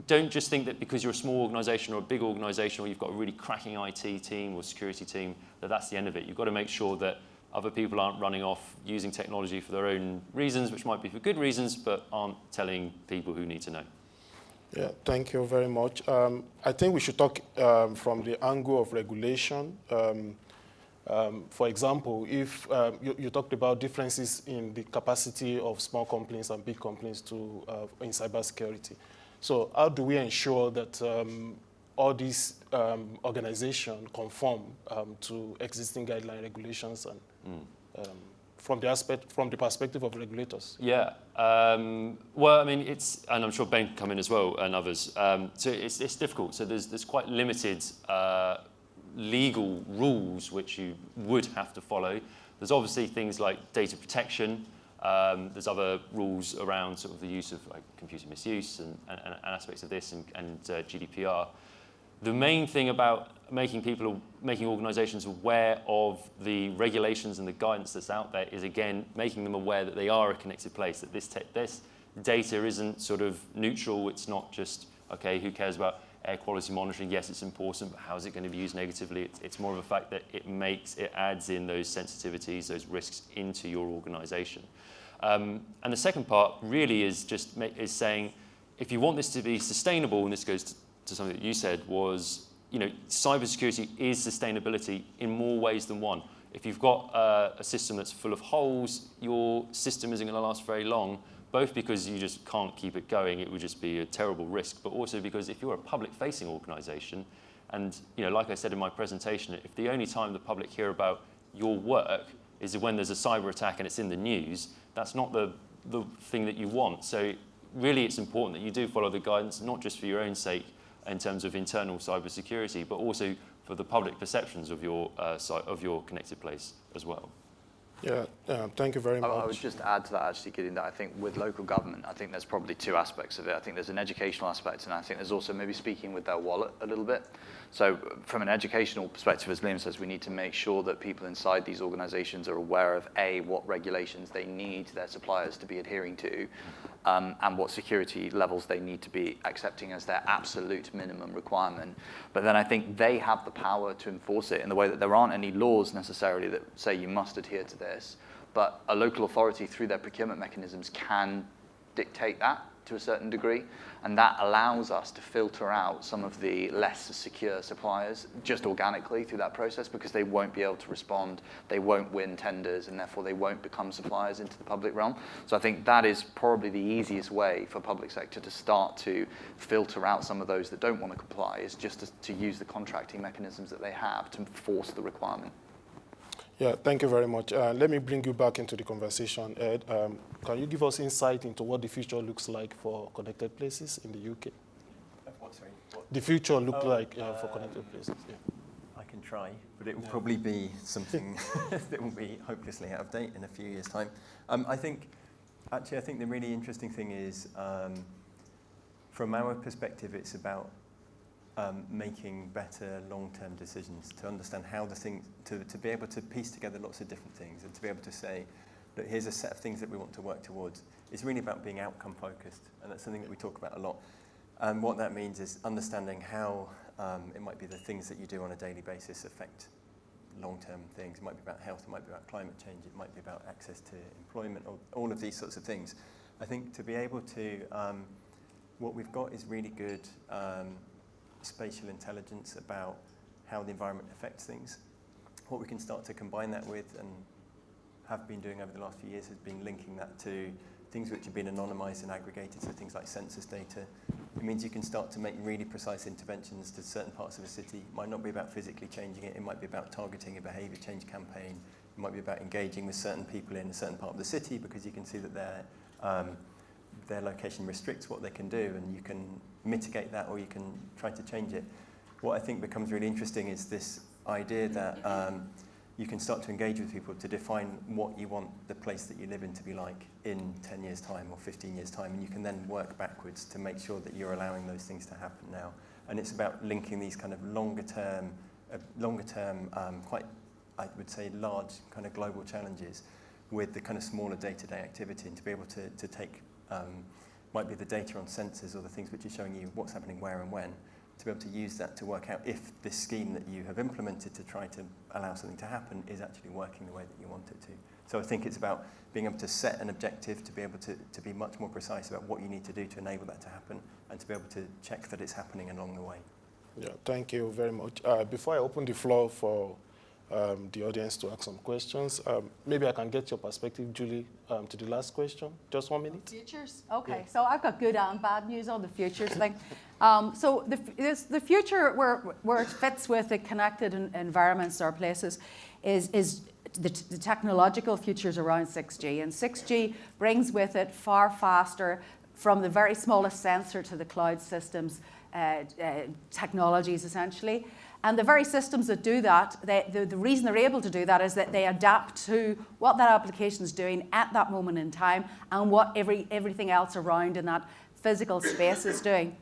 don't just think that because you're a small organisation or a big organisation, or you've got a really cracking IT team or security team, that's the end of it. You've got to make sure that other people aren't running off using technology for their own reasons, which might be for good reasons, but aren't telling people who need to know. Yeah, thank you very much. I think we should talk from the angle of regulation. For example, if you talked about differences in the capacity of small companies and big companies in cybersecurity. So how do we ensure that all these organizations conform to existing guideline regulations and from the perspective of regulators? Yeah. Well, I mean, and I'm sure Ben can come in as well, and others. So it's difficult. So there's quite limited legal rules which you would have to follow. There's obviously things like data protection. There's other rules around sort of the use of computer misuse and aspects of this and GDPR. The main thing about making organisations aware of the regulations and the guidance that's out there is, again, making them aware that they are a connected place, that this data isn't sort of neutral. It's not just, okay, who cares about air quality monitoring? Yes, it's important, but how is it going to be used negatively? It's more of a fact that it adds in those sensitivities, those risks into your organisation. And the second part really is saying, if you want this to be sustainable, and this goes to something that you said, was, cybersecurity is sustainability in more ways than one. If you've got a system that's full of holes, your system isn't going to last very long, both because you just can't keep it going, it would just be a terrible risk, but also because if you're a public-facing organisation, and like I said in my presentation, if the only time the public hear about your work is when there's a cyber attack and it's in the news, that's not the thing that you want. So really it's important that you do follow the guidance, not just for your own sake in terms of internal cybersecurity, but also for the public perceptions of your connected place as well. Yeah, thank you very much. I would just add to that, actually, Gideon, that I think with local government, I think there's probably two aspects of it. I think there's an educational aspect, and I think there's also maybe speaking with their wallet a little bit. So from an educational perspective, as Liam says, we need to make sure that people inside these organizations are aware of, A, what regulations they need their suppliers to be adhering to, and what security levels they need to be accepting as their absolute minimum requirement. But then I think they have the power to enforce it in the way that there aren't any laws necessarily that say you must adhere to this, but a local authority through their procurement mechanisms can dictate that to a certain degree, and that allows us to filter out some of the less secure suppliers just organically through that process, because they won't be able to respond, they won't win tenders, and therefore they won't become suppliers into the public realm. So I think that is probably the easiest way for public sector to start to filter out some of those that don't want to comply, is just to use the contracting mechanisms that they have to force the requirement. Yeah, thank you very much. Let me bring you back into the conversation, Ed. Can you give us insight into what the future looks like for connected places in the UK? What, sorry? What? The future look like for connected places. Yeah. I can try, but it will probably be something that will be hopelessly out of date in a few years' time. I think the really interesting thing is, from our perspective, it's about making better long-term decisions, to understand how the thing, to be able to piece together lots of different things, and to be able to say, look, here's a set of things that we want to work towards. It's really about being outcome-focused, and that's something that we talk about a lot. And what that means is understanding how it might be the things that you do on a daily basis affect long-term things. It might be about health, it might be about climate change, it might be about access to employment, or all of these sorts of things. I think to be able to, what we've got is really good spatial intelligence about how the environment affects things. What we can start to combine that with, and have been doing over the last few years, has been linking that to things which have been anonymized and aggregated, so things like census data. It means you can start to make really precise interventions to certain parts of a city. It might not be about physically changing it, it might be about targeting a behaviour change campaign, it might be about engaging with certain people in a certain part of the city, because you can see that their location restricts what they can do, and you can mitigate that, or you can try to change it. What I think becomes really interesting is this idea that you can start to engage with people to define what you want the place that you live in to be like in 10 years' time or 15 years' time, and you can then work backwards to make sure that you're allowing those things to happen now. And it's about linking these kind of longer term, quite, I would say, large kind of global challenges with the kind of smaller day-to-day activity, and to be able to take might be the data on sensors or the things which are showing you what's happening where and when, to be able to use that to work out if this scheme that you have implemented to try to allow something to happen is actually working the way that you want it to. So I think it's about being able to set an objective, to be able to be much more precise about what you need to do to enable that to happen, and to be able to check that it's happening along the way. Yeah, thank you very much. Before I open the floor for the audience to ask some questions, maybe I can get your perspective, Julie, to the last question. Just 1 minute. Futures? Okay, Yeah. so I've got good and bad news on the futures thing. So the future where it fits with the connected environments or places is the technological futures around 6G. And 6G brings with it far faster, from the very smallest sensor to the cloud systems, technologies essentially. And the very systems that do that, the reason they're able to do that is that they adapt to what that application is doing at that moment in time, and what everything else around in that physical space is doing.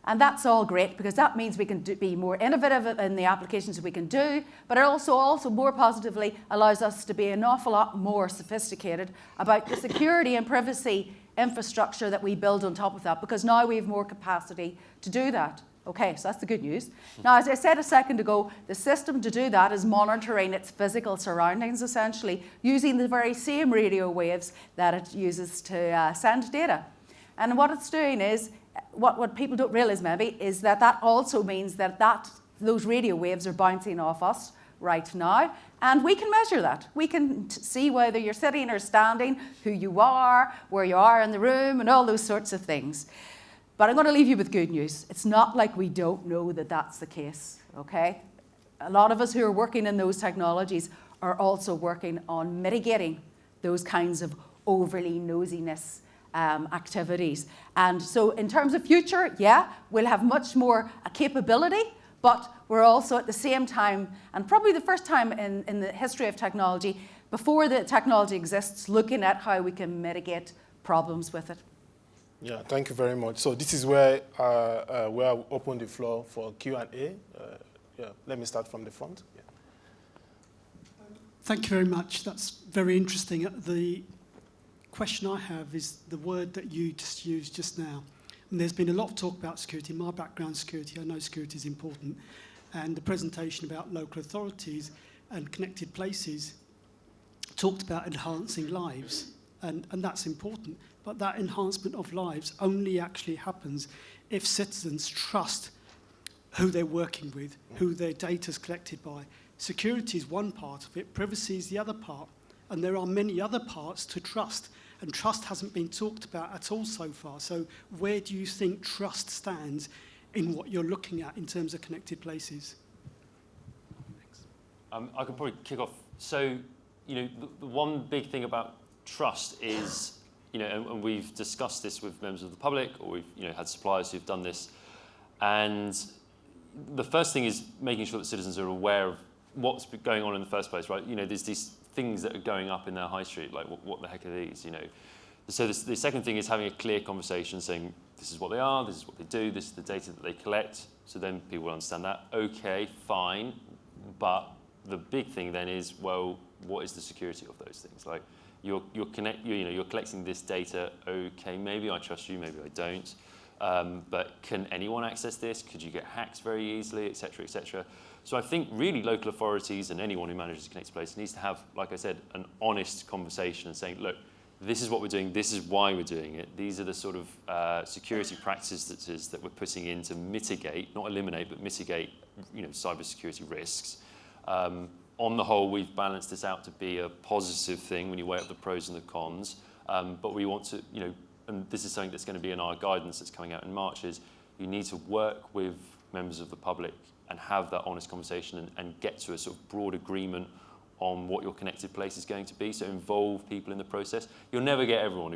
And that's all great, because that means we can be more innovative in the applications we can do, but it also more positively allows us to be an awful lot more sophisticated about the security and privacy infrastructure that we build on top of that, because now we have more capacity to do that. Okay, so that's the good news. Now, as I said a second ago, the system to do that is monitoring its physical surroundings, essentially, using the very same radio waves that it uses to send data. And what it's doing is, what people don't realize maybe, is that also means that those radio waves are bouncing off us right now, and we can measure that. We can see whether you're sitting or standing, who you are, where you are in the room, and all those sorts of things. But I'm going to leave you with good news. It's not like we don't know that that's the case, okay? A lot of us who are working in those technologies are also working on mitigating those kinds of overly nosiness activities. And so in terms of future, yeah, we'll have much more capability, but we're also at the same time, and probably the first time in the history of technology, before the technology exists, looking at how we can mitigate problems with it. Yeah, thank you very much. So this is where I'll open the floor for Q&A. Yeah, let me start from the front. Yeah. Thank you very much. That's very interesting. The question I have is the word that you just used just now. And there's been a lot of talk about security. In my background, security, I know security is important. And the presentation about local authorities and connected places talked about enhancing lives. And that's important. but that enhancement of lives only actually happens if citizens trust who they're working with, who their data is collected by. Security is one part of it, privacy is the other part, and there are many other parts to trust, and trust hasn't been talked about at all so far. So where do you think trust stands in what you're looking at in terms of connected places? I could probably kick off. So, the one big thing about trust is, and we've discussed this with members of the public, or we've, had suppliers who've done this, and the first thing is making sure that citizens are aware of what's going on in the first place, right? There's these things that are going up in their high street, like what the heck are these, So the second thing is having a clear conversation saying, this is what they are, this is what they do, this is the data that they collect, so then people will understand that. Okay, fine, but the big thing then is, well, what is the security of those things? Like, you're collecting this data, okay, maybe I trust you, maybe I don't. But can anyone access this? Could you get hacked very easily, et cetera, et cetera? So I think really local authorities and anyone who manages a connected place needs to have, like I said, an honest conversation and saying, look, this is what we're doing, this is why we're doing it. These are the sort of security practices that we're putting in to mitigate, not eliminate, but mitigate, cybersecurity risks. On the whole, we've balanced this out to be a positive thing when you weigh up the pros and the cons. But we want to, and this is something that's going to be in our guidance that's coming out in March, is you need to work with members of the public and have that honest conversation and get to a sort of broad agreement on what your connected place is going to be. So involve people in the process. You'll never get everyone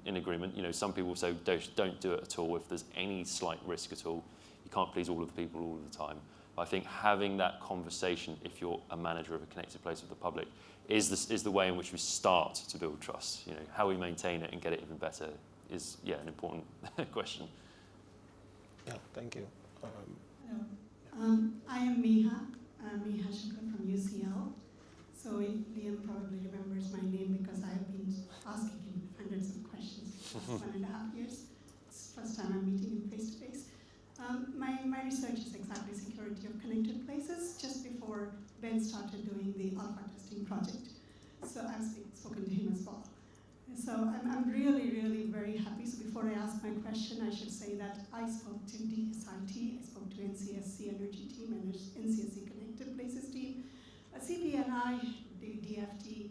in agreement. Some people say don't do it at all if there's any slight risk at all. You can't please all of the people all of the time. But I think having that conversation, if you're a manager of a connected place with the public, is the way in which we start to build trust. How we maintain it and get it even better is, an important question. Yeah, thank you. Hello. I am Meha Shankar from UCL. So Liam probably remembers my name because I have been asking him hundreds of questions for the last 1.5 years. It's the first time I'm meeting him face to face. My research is exactly security of connected places. Just before Ben started doing the alpha testing project, so I've spoken to him as well. So I'm really, really very happy. So before I ask my question, I should say that I spoke to DSIT, I spoke to NCSC Energy Team and NCSC Connected Places Team, CPNI, DFT,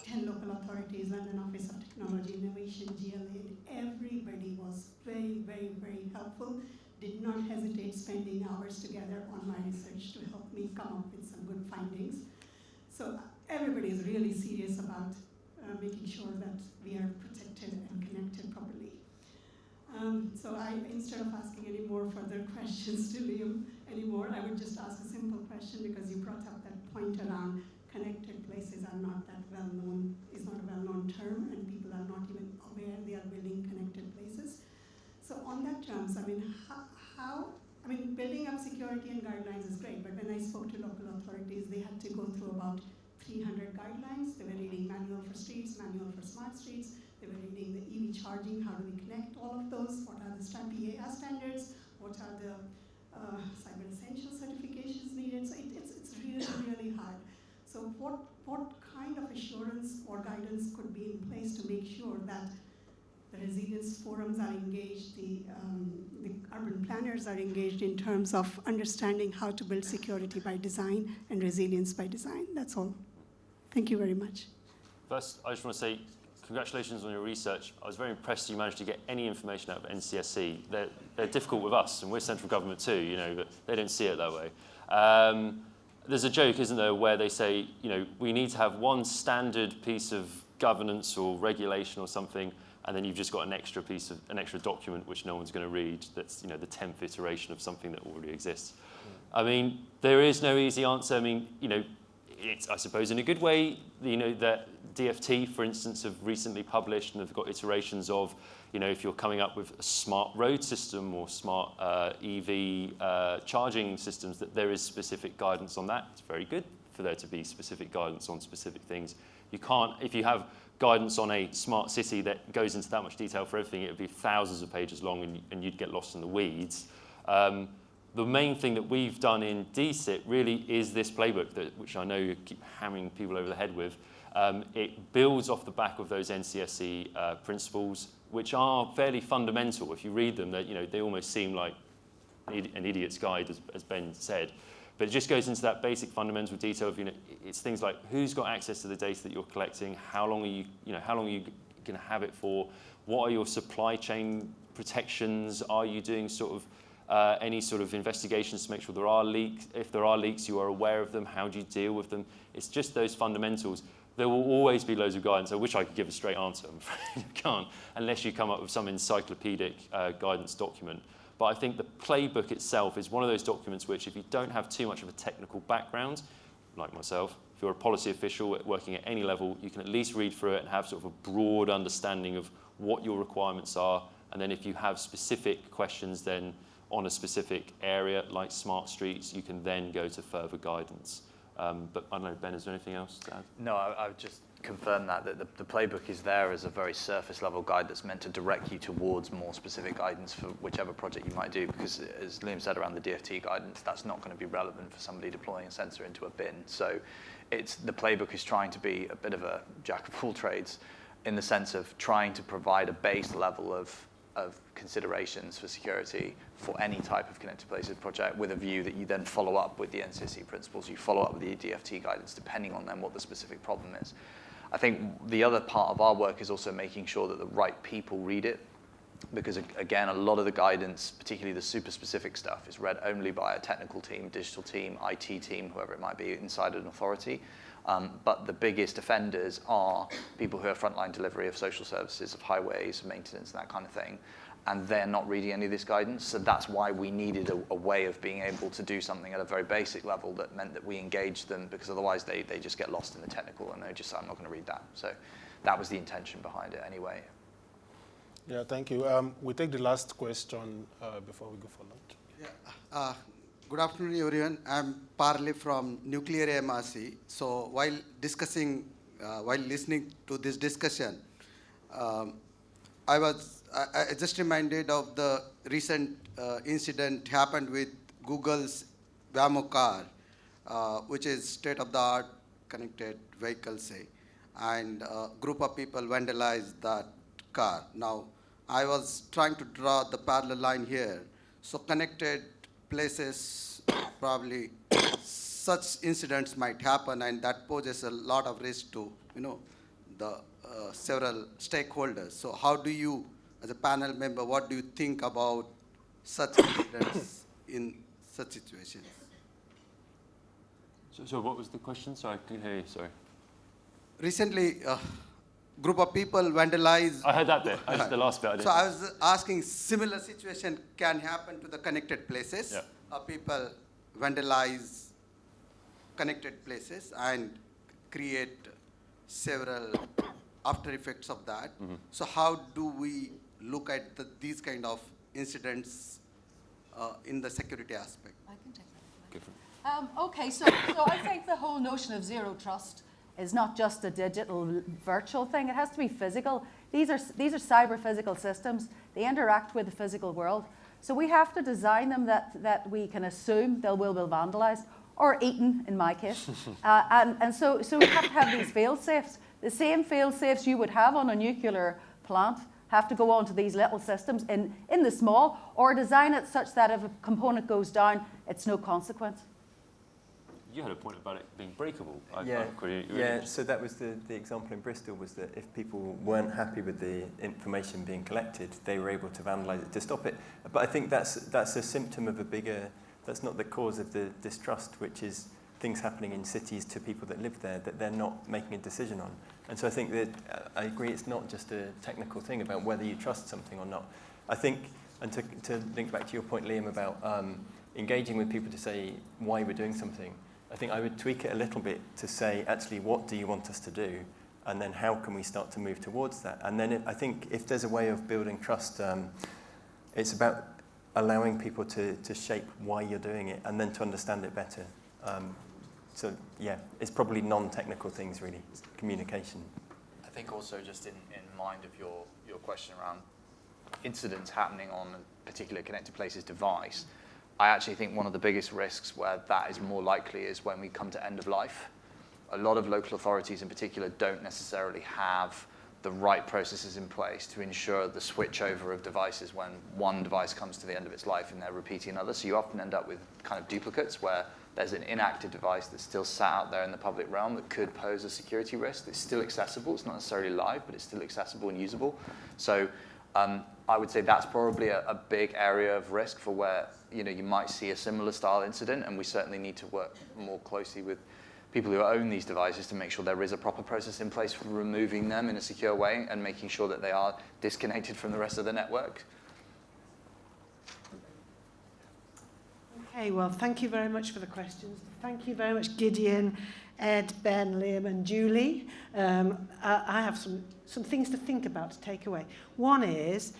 10 local authorities, London Office of Technology Innovation, GLA. Everybody was very, very, very helpful. Did not hesitate spending hours together on my research to help me come up with some good findings. So everybody is really serious about making sure that we are protected and connected properly. So instead of asking any more further questions to Liam anymore, I would just ask a simple question because you brought up that point around connected places are not that well known, is not a well-known term, and people are not even aware they are building connected places. So on that terms, building up security and guidelines is great, but when I spoke to local authorities, they had to go through about 300 guidelines. They were reading manual for streets, manual for smart streets. They were reading the EV charging, how do we connect all of those? What are the PEA standards? What are the cyber essential certifications needed? So it's really, really hard. So what kind of assurance or guidance could be in place to make sure that the resilience forums are engaged, the urban planners are engaged in terms of understanding how to build security by design and resilience by design? That's all. Thank you very much. First, I just want to say congratulations on your research. I was very impressed you managed to get any information out of NCSC. They're difficult with us, and we're central government too, but they don't see it that way. There's a joke, isn't there, where they say, we need to have one standard piece of governance or regulation or something, and then you've just got an extra document which no one's going to read. That's the 10th iteration of something that already exists. There is no easy answer. It's, I suppose, in a good way, that DFT, for instance, have recently published and have got iterations of, if you're coming up with a smart road system or smart EV charging systems, that there is specific guidance on that. It's very good for there to be specific guidance on specific things. You can't, if you have guidance on a smart city that goes into that much detail for everything, it would be thousands of pages long and you'd get lost in the weeds. The main thing that we've done in DSIT really is this playbook, which I know you keep hammering people over the head with. It builds off the back of those NCSE principles, which are fairly fundamental. If you read them, they almost seem like an idiot's guide, as Ben said. But it just goes into that basic fundamental detail of, it's things like who's got access to the data that you're collecting, how long are you going to have it for, what are your supply chain protections, are you doing sort of any sort of investigations to make sure there are leaks, if there are leaks you are aware of them, how do you deal with them. It's just those fundamentals. There will always be loads of guidance. I wish I could give a straight answer. I'm afraid you can't, unless you come up with some encyclopedic guidance document. But I think the playbook itself is one of those documents which, if you don't have too much of a technical background, like myself, if you're a policy official working at any level, you can at least read through it and have sort of a broad understanding of what your requirements are. And then if you have specific questions then on a specific area, like smart streets, you can then go to further guidance. But I don't know, Ben, is there anything else to add? No, I would just confirm that the playbook is there as a very surface level guide that's meant to direct you towards more specific guidance for whichever project you might do, because as Liam said around the DFT guidance, that's not going to be relevant for somebody deploying a sensor into a bin. So the playbook is trying to be a bit of a jack of all trades in the sense of trying to provide a base level of considerations for security for any type of connected places project, with a view that you then follow up with the NCSE principles, you follow up with the DFT guidance, depending on then what the specific problem is. I think the other part of our work is also making sure that the right people read it, because again, a lot of the guidance, particularly the super specific stuff, is read only by a technical team, digital team, IT team, whoever it might be inside an authority. But the biggest offenders are people who are frontline delivery of social services, of highways, maintenance, and that kind of thing. And they're not reading any of this guidance. So that's why we needed a way of being able to do something at a very basic level that meant that we engaged them, because otherwise they just get lost in the technical and they just say, I'm not going to read that. So that was the intention behind it anyway. Yeah, thank you. We take the last question before we go for lunch. Yeah. Good afternoon, everyone. I'm Parham from Nuclear MRC. So while listening to this discussion, I just reminded of the recent incident happened with Google's Waymo car, which is state-of-the-art connected vehicle, say, and a group of people vandalized that car. Now, I was trying to draw the parallel line here. So connected places, probably such incidents might happen, and that poses a lot of risk to the several stakeholders. So how do you, as a panel member, what do you think about such incidents in such situations? So what was the question? Sorry, I couldn't hear you, sorry. Recently, group of people vandalized. I heard that bit. The last bit I didn't. So I was asking, similar situation can happen to the connected places. Yeah. People vandalize connected places and create several after effects of that. Mm-hmm. So how do we look at these kind of incidents in the security aspect? I can take that. Okay, so I think the whole notion of zero trust is not just a digital virtual thing. It has to be physical. These are cyber physical systems. They interact with the physical world. So we have to design them that we can assume they will be vandalized or eaten, in my case. And so we have to have these fail-safes. The same fail-safes you would have on a nuclear plant have to go onto these little systems in the small, or design it such that if a component goes down, it's no consequence. You had a point about it being breakable. Yeah, so that was the example in Bristol, was that if people weren't happy with the information being collected, they were able to vandalise it to stop it. But I think that's a symptom of a bigger, that's not the cause of the distrust, which is things happening in cities to people that live there that they're not making a decision on. And so I think that I agree, it's not just a technical thing about whether you trust something or not. I think, and to link back to your point, Liam, about engaging with people to say why we're doing something, I think I would tweak it a little bit to say, actually, what do you want us to do? And then how can we start to move towards that? And then I think if there's a way of building trust, it's about allowing people to shape why you're doing it and then to understand it better. So yeah, it's probably non-technical things, really. It's communication. I think also just in mind of your question around incidents happening on a particular connected places device, I actually think one of the biggest risks where that is more likely is when we come to end of life. a lot of local authorities in particular don't necessarily have the right processes in place to ensure the switchover of devices when one device comes to the end of its life and they're repeating another. So you often end up with kind of duplicates where there's an inactive device that's still sat out there in the public realm that could pose a security risk. It's still accessible. It's not necessarily live, but it's still accessible and usable. So I would say that's probably a big area of risk for where you might see a similar style incident, and we certainly need to work more closely with people who own these devices to make sure there is a proper process in place for removing them in a secure way and making sure that they are disconnected from the rest of the network. Okay, well, thank you very much for the questions. Thank you very much, Gideon, Ed, Ben, Liam, and Julie. I have some things to think about, to take away. One is,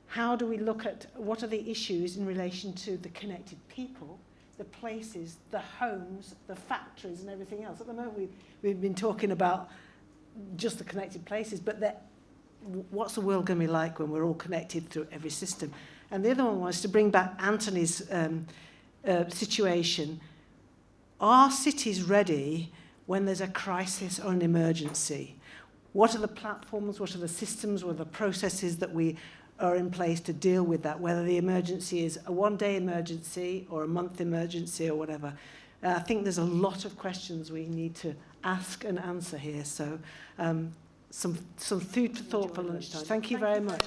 how do we look at what are the issues in relation to the connected people, the places, the homes, the factories, and everything else? At the moment, we've been talking about just the connected places, but what's the world going to be like when we're all connected through every system? And the other one was to bring back Anthony's situation. Are cities ready when there's a crisis or an emergency? What are the platforms, what are the systems, what are the processes that we are in place to deal with that, whether the emergency is a one-day emergency or a month emergency or whatever? I think there's a lot of questions we need to ask and answer here. So some food for thought for lunchtime. Thank you very much.